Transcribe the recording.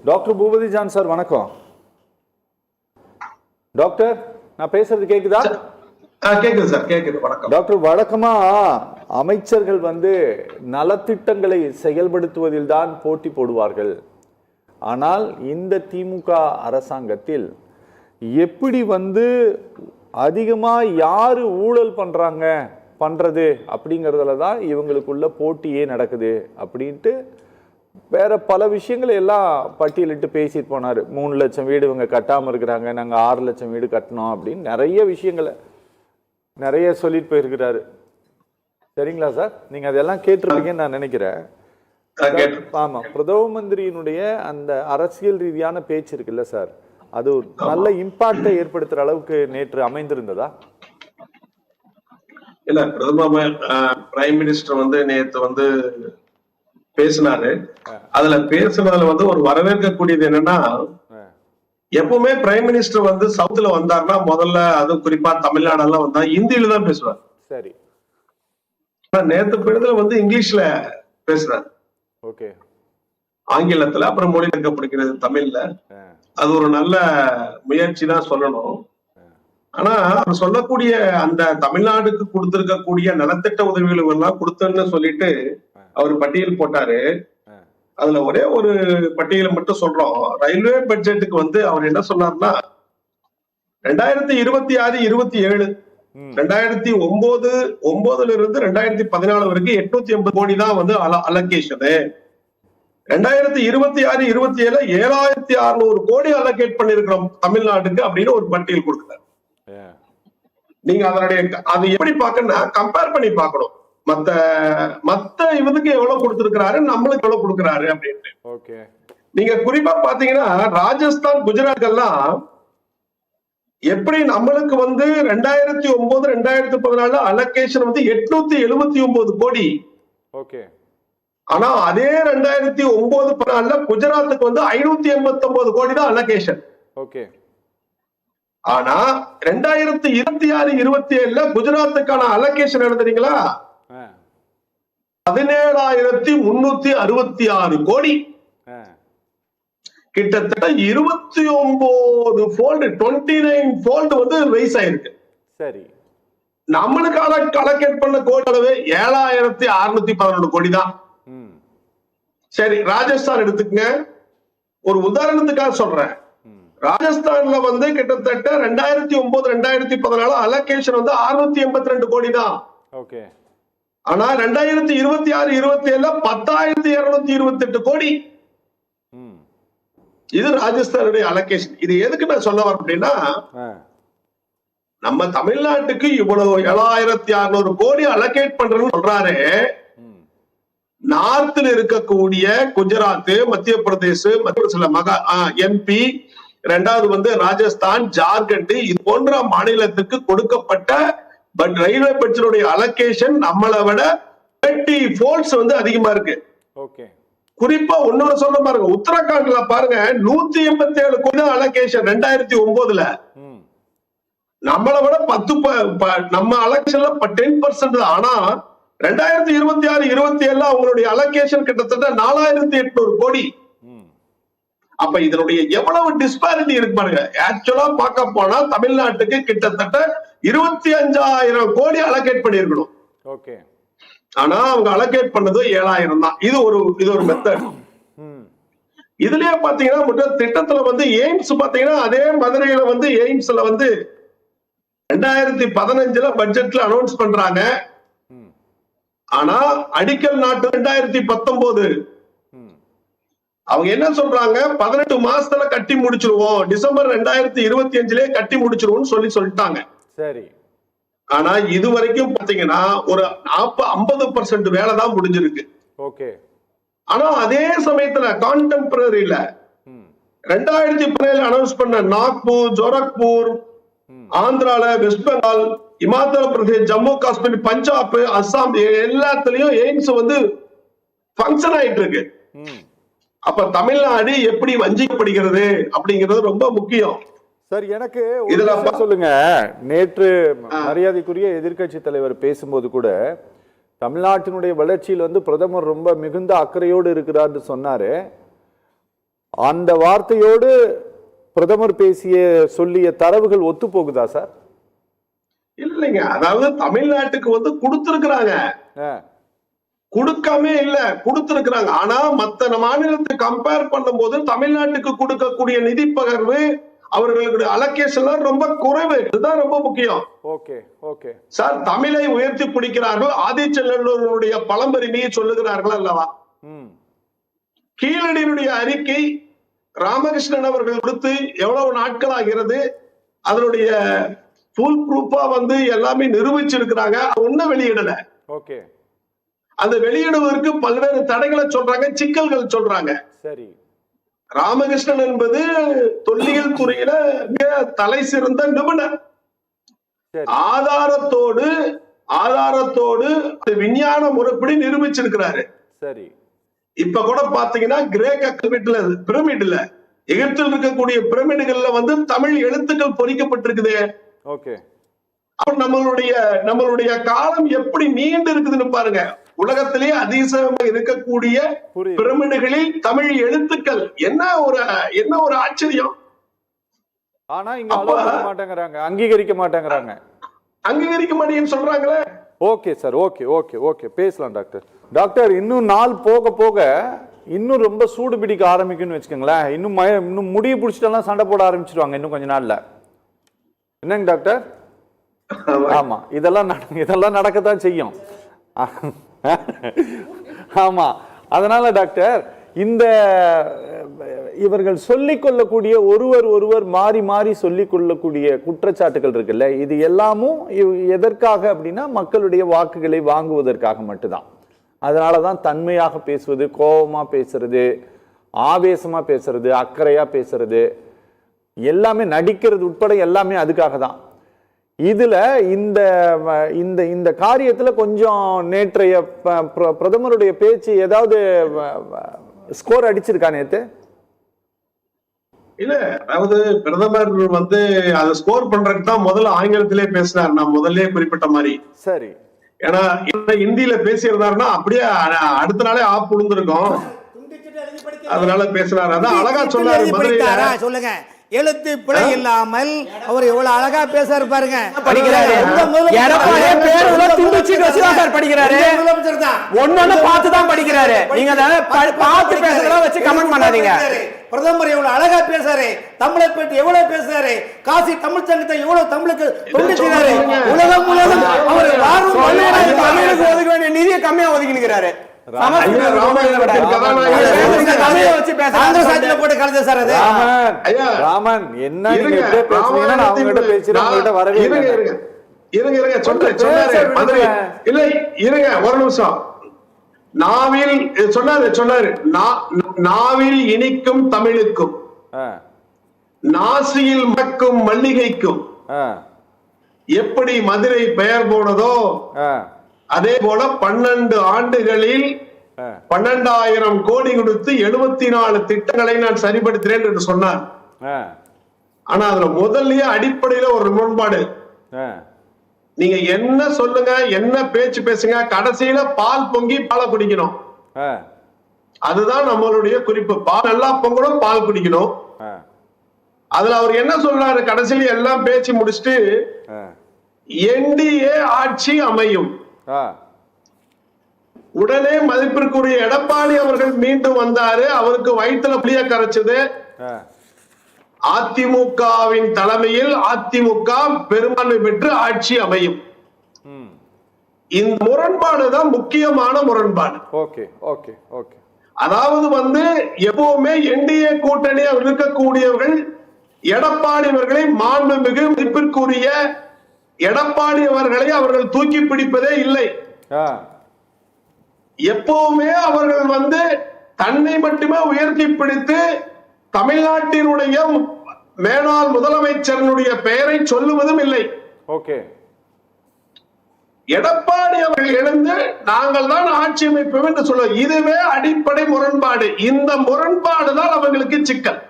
Doctor Boopathi John sir வணக்கம். Doctor நான் பேசுறது கேக்குதா? கேக்குது சார், கேக்குது. வணக்கம் டாக்டர். வழக்கமா அமைச்சர்கள் நலத்திட்டங்களை செயல்படுத்துவதில் தான் போட்டி போடுவார்கள். ஆனால் இந்த திமுக அரசாங்கத்தில் எப்படி அதிகமா யாரு ஊழல் பண்றது அப்படிங்கறதுல தான் இவங்களுக்குள்ள போட்டியே நடக்குது அப்படின்ட்டு வேற பல விஷயங்களை எல்லாம் பட்டியலிட்டு பேசிட்டு போனாரு. 3 லட்சம் வீடு இவங்க கட்டாம இருக்கிறாங்க, நாங்க 6 லட்சம் வீடு கட்டணும் அப்படின்னு நிறைய விஷயங்களை நிறைய சொல்லிட்டு போயிருக்கிறாரு. சரிங்களா சார்? நீங்க அதெல்லாம் கேட்டிருப்பீங்கன்னு நான் நினைக்கிறேன். ஆமா, பிரதம மந்திரியினுடைய அந்த அரசியல் ரீதியான பேச்சு இருக்குல்ல சார், அது ஒரு நல்ல இம்பாக்டை ஏற்படுத்துற அளவுக்கு நேற்று அமைந்திருந்ததா? இல்ல, பிரைம் மினிஸ்டர் நேத்து பேசினாரு. அதுல பேசுனதுல ஒரு வரவேற்கக்கூடியது என்னன்னா, எப்பவுமே பிரைம் மினிஸ்டர் சவுத்ல வந்தாருன்னா முதல்ல, அதுவும் குறிப்பா தமிழ்நாடெல்லாம் வந்தா ஹிந்தியில தான் பேசுவார். சரி. நேத்து பேருந்துல இங்கிலீஷ்ல பேசுறாரு. ஓகே. ஆங்கிலத்துல அப்புறம் மொழிபெயர்க்கப்படுகிறது தமிழ்ல. அது ஒரு நல்ல முயற்சி தான் சொல்லணும். ஆனா அவர் சொல்லக்கூடிய அந்த தமிழ்நாடுக்கு கொடுத்திருக்கக்கூடிய நலத்திட்ட உதவிகள் எல்லாம் கொடுத்தன்னு சொல்லிட்டு அவர் பட்டியல் போட்டாரு. அதுல ஒரே ஒரு பட்டியலை மட்டும் சொல்றோம். ரயில்வே பட்ஜெட்டுக்கு அவர் என்ன சொன்னார்னா, 2026-27 2009 இருந்து 2014 வரைக்கும் 880 கோடி தான் அலோகேஷனு. 2026-27 7600 கோடி அலோகேட் பண்ணிருக்கிறோம் தமிழ்நாட்டுக்கு அப்படின்னு ஒரு பட்டியல் கொடுக்கிறார். நீங்க அது எப்படி பார்க்கணும்னா கம்பேர் பண்ணி பார்க்கணும். மத்த இவனுக்கு எவ்வளவு கொடுத்திருக்கிறாரு, நம்மளுக்கு எவ்வளவு கொடுக்கிறாரு அப்படின்ட்டு. நீங்க குறிப்பா பாத்தீங்கன்னா ராஜஸ்தான், குஜராத் எல்லாம் எப்படி நம்மளுக்கு 2009-2014 அலோகேஷன் 879 கோடி. ஆனா அதே 2009-14 குஜராத்துக்கு 589 கோடி தான் அலோகேஷன். ஆனா 2026-27 குஜராத்துக்கான அலோகேஷன் எழுதுறீங்களா, 17,366 கோடி. கிட்டத்தட்ட 29 ஃபோல்டு, 29 ஃபோல்டு ரைஸ் ஆயிருக்கு. சரி. நம்மளுக்கு அலோகேட் பண்ண கோடி அளவு 7,611 கோடி தான். சரி, ராஜஸ்தான் எடுத்துக்கங்க. ஒரு உதாரணத்துக்காக சொல்றேன். ராஜஸ்தான்ல கிட்டத்தட்ட 2009-2014 அலோகேஷன் 682 கோடி தான். ஆனா 2026-27 10,228 கோடி. இது ராஜஸ்தானுடைய அலோகேஷன். இது எதுக்கு நான் சொல்ல வரேன் அப்படின்னா, நம்ம தமிழ்நாட்டுக்கு இவ்வளவு 7,600 கோடி அலோகேட் பண்றதுன்னு சொல்றாரு. நார்த்ல இருக்கக்கூடிய குஜராத், மத்திய பிரதேஷ், MP, ரெண்டாவது ராஜஸ்தான், ஜார்க்கண்ட், இது போன்ற மாநிலத்துக்கு கொடுக்கப்பட்ட ரயில்வே பட்ஜெட்டுடைய அலோகேஷன் நம்மளை விட 30 ஃபோல்ட்ஸ் அதிகமா இருக்கு. குறிப்பா இன்னொரு சொல்ல பாருங்க, உத்தரகாண்ட்ல பாருங்க 187 கோடி தான் அலோகேஷன் 2009. நம்மளை விட 10 நம்ம அலோகேஷன்ல 10% தான். ஆனா 2026-27 அவங்களுடைய அலோகேஷன் கிட்டத்தட்ட 4,800 கோடி. அப்ப இதனுடைய எவ்வளவு டிஸ்பாரிட்டி இருக்கு பாருங்க. ஆக்சுவலா பார்க்க போனா தமிழ்நாட்டுக்கு கிட்டத்தட்ட 25,000 கோடி அலோகேட் பண்ணிருக்கணும். ஆனா அவங்க அலோகேட் பண்ணது 7,000 தான். இது ஒரு மெத்தட். இதுலயே பாத்தீங்கன்னா திட்டத்துல எய்ம்ஸ் பாத்தீங்கன்னா அதே மதுரையில எய்ம்ஸ்ல 2015 பட்ஜெட்ல அனௌன்ஸ் பண்றாங்க. ஆனா அடிக்கல் நாட்டு 2019. அவங்க என்ன சொல்றாங்க, 18 மாசத்துல கட்டி முடிச்சிருவோம், டிசம்பர் 2025 கட்டி முடிச்சிருவோம் சொல்லிட்டாங்க. சரி. ஆனா இது வரைக்கும் பாத்தீங்கன்னா ஒரு 50% வேலை தான் முடிஞ்சிருக்கு. ஆனா அதே சமயத்துல கான்டெம்பரரியில 2017 அனௌன்ஸ் பண்ண நாக்பூர், ஜோரக்பூர், ஆந்திரால, வெஸ்ட் பெங்கால், இமாச்சல பிரதேஷ், ஜம்மு காஷ்மீர், பஞ்சாப், அஸ்ஸாம் எல்லாத்துலயும் எய்ம்ஸ் ஃபங்க்ஷன் ஆயிட்டு இருக்கு. அப்ப தமிழ்நாடு எப்படி வஞ்சிக்கப்படுகிறது அப்படிங்கிறது ரொம்ப முக்கியம் சார். எனக்கு சொல்லுங்க, நேற்று மரியாதைக்குரிய எதிர்கட்சி தலைவர் பேசும்போது கூட தமிழ்நாட்டினுடைய வளர்ச்சியில் பிரதமர் ரொம்ப மிகுந்த அக்கறையோடு இருக்கிறார் சொன்னாரு. அந்த வார்த்தையோடு பிரதமர் சொல்லிய தரவுகள் ஒத்து போகுதா சார்? இல்லைங்க, அதாவது தமிழ்நாட்டுக்கு வந்து கொடுத்திருக்கிறாங்க, கொடுக்காம இல்ல, கொடுத்திருக்கிறாங்க. ஆனா மத்த மாநிலத்தை கம்பேர் பண்ணும்போது தமிழ்நாட்டுக்கு கொடுக்கக்கூடிய நிதி பகிர்வு, அவர்களுடைய அலோகேஷன் ரொம்ப குறைவு. இதுதான் ரொம்ப முக்கியம். ஓகே ஓகே சார், தமிழை உயர்த்தி பிடிக்கிறார்கள், ஆதிச்செல்லூருடைய பழம்பெருமையை சொல்லுகிறார்கள் அல்லவா? கீழடியினுடைய அறிக்கை ராமகிருஷ்ணன் அவர்கள் கொடுத்து எவ்வளவு நாட்கள் ஆகிறது, அதனுடைய ஃபுல் ப்ரூஃபா வந்து எல்லாமே நிரூபிச்சிருக்கிறாங்க. ஒண்ணு வெளியிடல. ஓகே, அந்த வெளியிடுவதற்கு பல்வேறு தடைகளை சொல்றாங்க, சிக்கல்கள் சொல்றாங்க. சரி, ராமகிருஷ்ணன் என்பது தொல்லியல் துறையில மிக தலை சிறந்த நிபுணர். ஆதாரத்தோடு விஞ்ஞான முறைப்படி நிரூபிச்சிருக்கிறாரு. சரி, இப்ப கூட பாத்தீங்கன்னா கிரேக்க கல்வெட்டுல, பிரமிட்ல, எகிப்தில் இருக்கக்கூடிய பிரமிடுகள்ல வந்து தமிழ் எழுத்துக்கள் பொறிக்கப்பட்டிருக்குது. ஓகே, அப்ப நம்மளுடைய காலம் எப்படி நீண்டு இருக்குதுன்னு பாருங்க. உலகத்திலேயே அதிசயமாக இருக்கக்கூடிய பிரமிடுகளில் தமிழ் எழுத்துக்கள். என்ன ஒரு ஆச்சரியம். ஆனா இங்க மாட்டேங்கிறாங்க, அங்கீகரிக்க மாட்டேங்கன்னு சொல்றாங்களே. Okay sir, okay okay okay, பேசலாம் டாக்டர். டாக்டர், இன்னும் நாள் போக போக இன்னும் ரொம்ப சூடு பிடிக்க ஆரம்பிக்கும்னு வச்சுக்கோங்களேன். இன்னும் முடிய பிடிச்சிட்டெல்லாம் சண்டை போட ஆரம்பிச்சிருவாங்க இன்னும் கொஞ்ச நாள்ல. என்னங்க டாக்டர்? ஆமா, இதெல்லாம் நடக்கத்தான் செய்யும். ஆமா, அதனால டாக்டர், இந்த இவர்கள் சொல்லிக் கொள்ளக்கூடிய ஒருவர் மாறி மாறி சொல்லிக் கொள்ளக்கூடிய குற்றச்சாட்டுகள் இருக்குல்ல, இது எல்லாமும் எதற்காக அப்படின்னா மக்களுடைய வாக்குகளை வாங்குவதற்காக மட்டும்தான். அதனாலதான் தன்மையாக பேசுவது, கோபமா பேசுறது, ஆவேசமா பேசுறது, அக்கறையா பேசுறது, எல்லாமே நடிக்கிறது உட்பட எல்லாமே அதுக்காக தான். இதுல இந்த காரியத்துல கொஞ்சம் நேற்றைய பிரதமருடைய பேச்சு ஏதாவது ஸ்கோர் அடிச்சிருக்கா நேத்து? இல்ல, அதாவது பிரதமர் வந்து அதை ஸ்கோர் பண்றதுக்கு தான் முதல்ல ஆங்கிலத்திலே பேசினார், நான் முதல்ல குறிப்பிட்ட மாதிரி. சரி, ஏன்னா இந்தியில பேசியிருந்தாருன்னா அப்படியே அடுத்த நாளே ஆப் விழுந்திருக்கும். அதனால பேசினார், அதான் அழகா சொன்னாரு. சொல்லுங்க, எழுத்து பிழை இல்லாமல் அவர் எவ்வளவு அழகா பேசாரு பாருங்க. பிரதமர் எவ்வளவு அழகா பேசாரு, தமிழை பற்றி எவ்வளவு பேசுறாரு, காசி தமிழ் சங்கத்தை எவ்வளவு தமிழுக்கு தொண்டு செய்றாரு. உலகம் அவர் ஒதுக்க வேண்டிய நிதியை கம்மியா ஒதுக்கினுக்கிறாரு. ராமன், என்ன ஒரு நிமிஷம். சொன்னாரு நாவில் இனிக்கும் தமிழுக்கும், நாசியில் மக்கும் மல்லிகைக்கும் எப்படி மதுரை பெயர் போனதோ அதே போல 12 ஆண்டுகளில் 12,000 கோடி கொடுத்து 74 திட்டங்களை நான் சரிபடுத்துறேன் என்று சொன்னார். ஆனா அதுல முதல்லயே அடிப்படையில ஒரு முரண்பாடு. நீங்க என்ன சொல்லுங்க, என்ன பேச்சு பேசுங்க, கடைசியில பால் பொங்கி பாலை குடிக்கணும். அதுதான் நம்மளுடைய குறிப்பு. பால் நல்லா பொங்கணும், பால் குடிக்கணும். அதுல அவர் என்ன சொல்றாரு, கடைசியில எல்லாம் பேச்சு முடிச்சுட்டு என்டிஏ ஆட்சி அமையும். உடனே மதிப்பிற்குரிய எடப்பாடி அவர்கள் மீண்டும் வந்தாரு. அவருக்கு வயிற்றுல புளிய கரைச்சது. அதிமுகவின் தலைமையில் அதிமுக பெரும்பான்மை பெற்று ஆட்சி அமையும். இந்த முரண்பாடுதான் முக்கியமான முரண்பாடு. அதாவது வந்து எப்பவுமே என்டிஏ கூட்டணி இருக்கக்கூடியவர்கள் எடப்பாடி அவர்களை, மாண்புமிகு மதிப்பிற்குரிய எடப்பாடி அவர்களை அவர்கள் தூக்கி பிடிப்பதே இல்லை. எப்பவுமே அவர்கள் வந்து தன்னை மட்டுமே உயர்த்தி பிடித்து தமிழ்நாட்டினுடைய மேலாள் முதலமைச்சருடைய பெயரை சொல்லுவதும் இல்லை. எடப்பாடி அவர்கள் எழுந்து நாங்கள் தான் ஆட்சி அமைப்போம் என்று சொல்லுவோம். இதுவே அடிப்படை முரண்பாடு. இந்த முரண்பாடு தான் அவங்களுக்கு சிக்கல்.